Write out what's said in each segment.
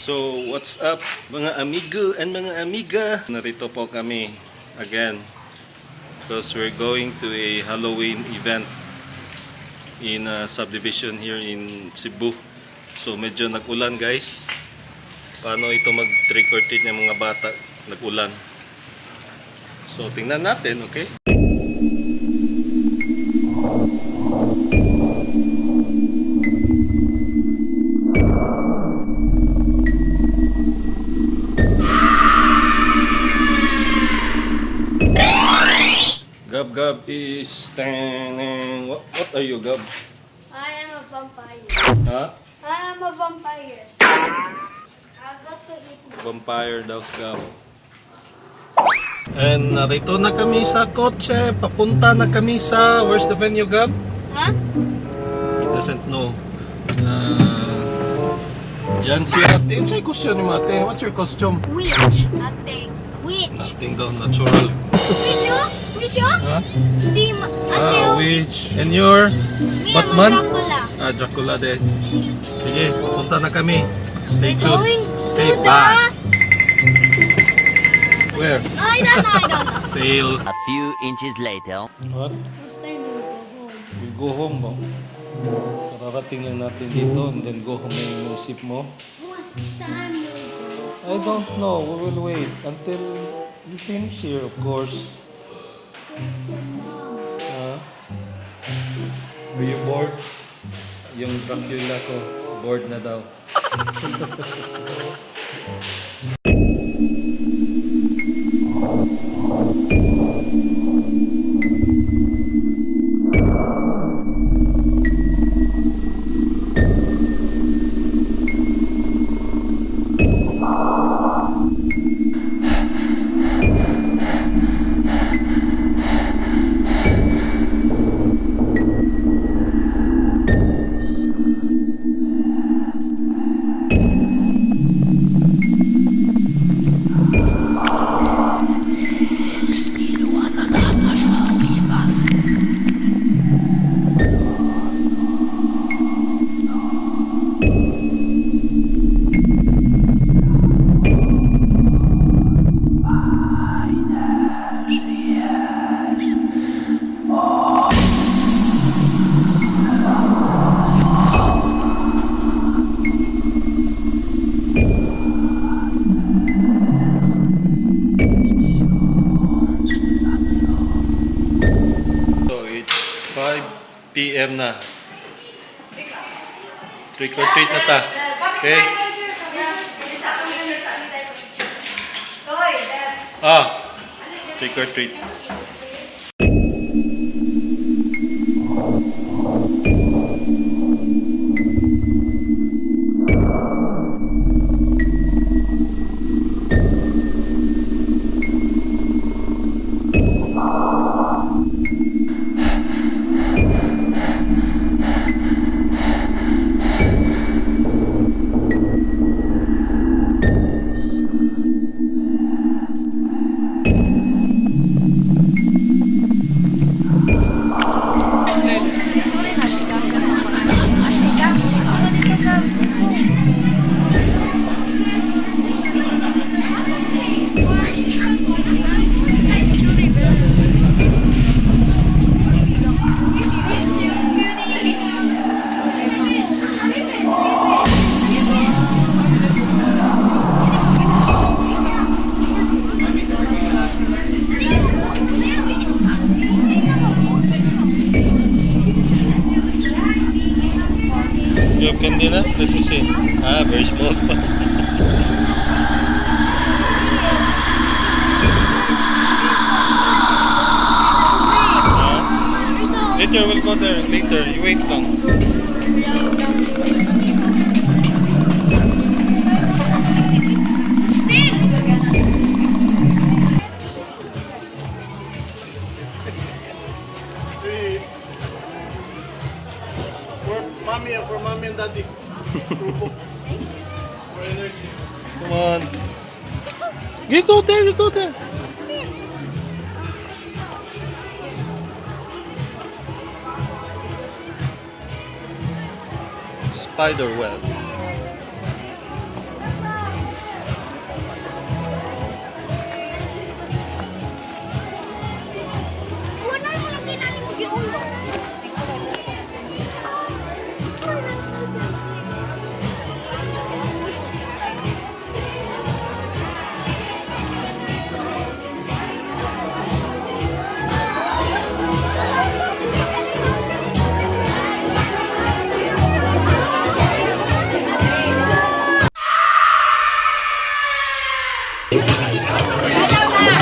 So, what's up mga amigo and mga amiga? Narito po kami again because we're going to a Halloween event in a subdivision here in Cebu. So, medyo nag-ulan guys. Paano ito mag-trick or treat ng mga bata? Nag-ulan. So, tingnan natin, okay? Gab is standing. What are you, Gab? I am a vampire. Ha? I am a vampire. I got to eat me. Vampire daw si Gab. And narito na kami sa kotse. Papunta na kami sa... Where's the venue, Gab? Huh? He doesn't know. Yan si ate. Yan sa'yo costume ni ate. What's your costume? Witch. Nothing. Witch. Nothing daw, natural. Witch? Witch? Ha? See, Ate. Witch. And your Me, Batman? I'm a Dracula. Dracula din. Sige, papunta na kami. Stay We're tuned. going to Okay, the... bye. Where? I don't know. Fail. A few inches later. What? First time we'll go home. We'll go home ba? Kararating lang natin dito and then go home na yung isip mo. First time we'll go. I don't know. We will wait until you finish here, of course. Are you bored? Yung Dracula ko, bored na daw. So it's 5 p.m. na. Trick or treat na ta. Okay? Trick or treat. You have candy na? Let me see. Very small. Later, we'll go there. Later, you wait lang. For mommy and daddy. For energy. Come on. You go there, you go there. Spider web.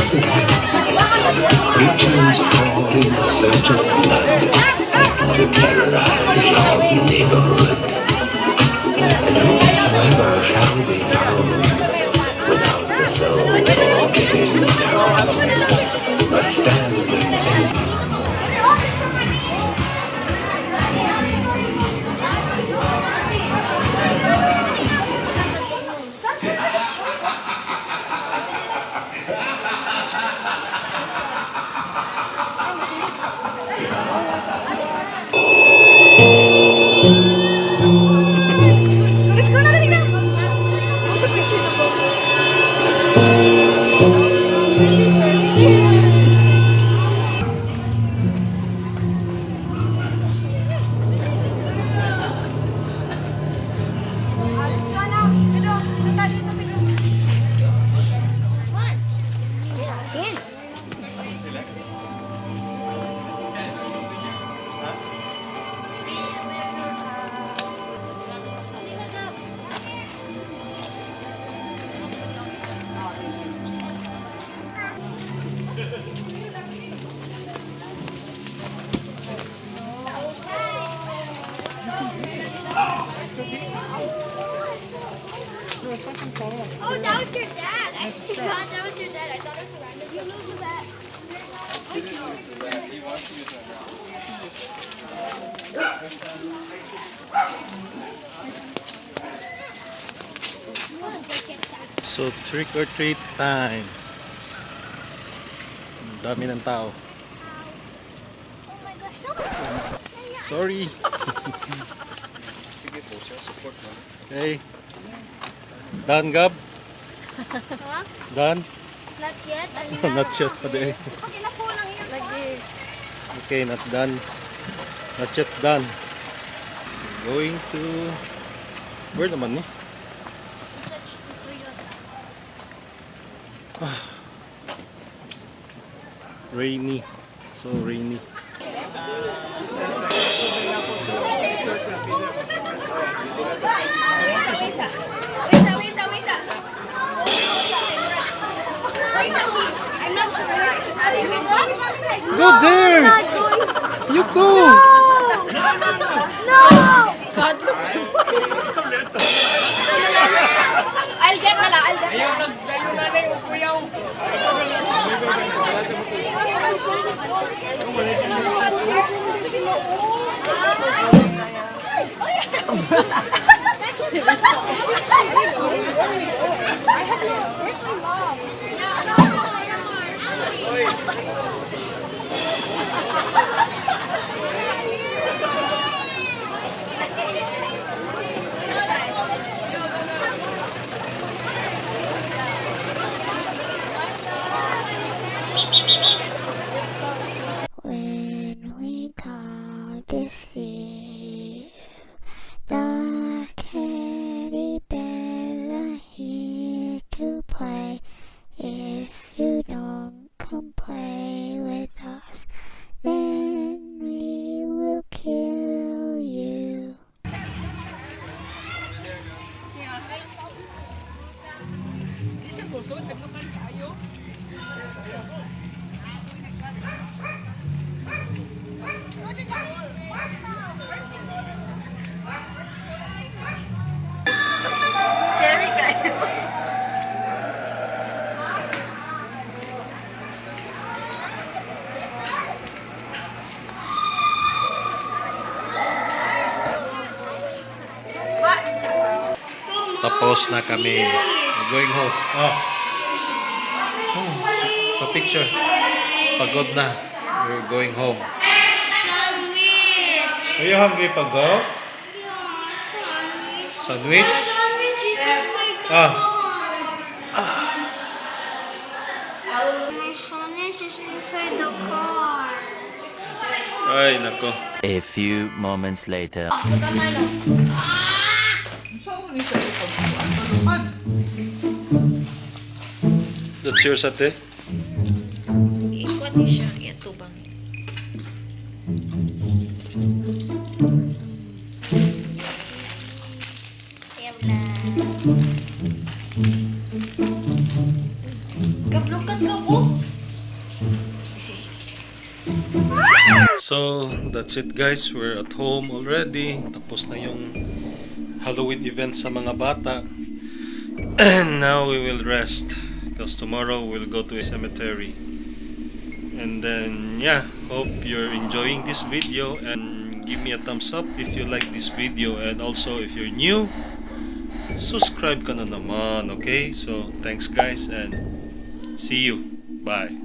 Creatures crawled in search of blood to terrorize our neighborhood. And whosoever shall be found without the soul for getting down must stand and Let's go na rin na. Photo picture na po. Oh, that was your dad. I forgot that was your dad. I thought it was random. You lose with that. So, trick or treat time. Ang dami ng tao. Oh my gosh. Sorry. Hey. Done, Gab? Huh? Done? Not yet. Not yet pa din. Okay, na phone lang yun. Lagi. Okay, not done. Not yet done. Going to... Where naman ni? Rainy. So rainy. I'm not sure. Go there! You go! No! I'll get na lang. I'll get na lang. Where's my mom? When we come to see the teddy bear are here to play. If you don't come play with us, then we will kill you. Tapos na kami. We're going home. Oh. Pa-picture. Pagod na. We're going home. Are you hungry, Pagod? Sandwich? Ah. My sandwich is inside the car. Ay, nako. A few moments later. That's yours, ate? Ikwat niya siya, iatubang. Gablukat ka po? So, that's it guys. We're at home already. Tapos na yung Halloween event sa mga bata. And now we will rest. Because tomorrow we'll go to a cemetery. And then, yeah. Hope you're enjoying this video. And give me a thumbs up if you like this video. And also, if you're new, subscribe ka na naman. Okay? So, thanks guys. And see you. Bye.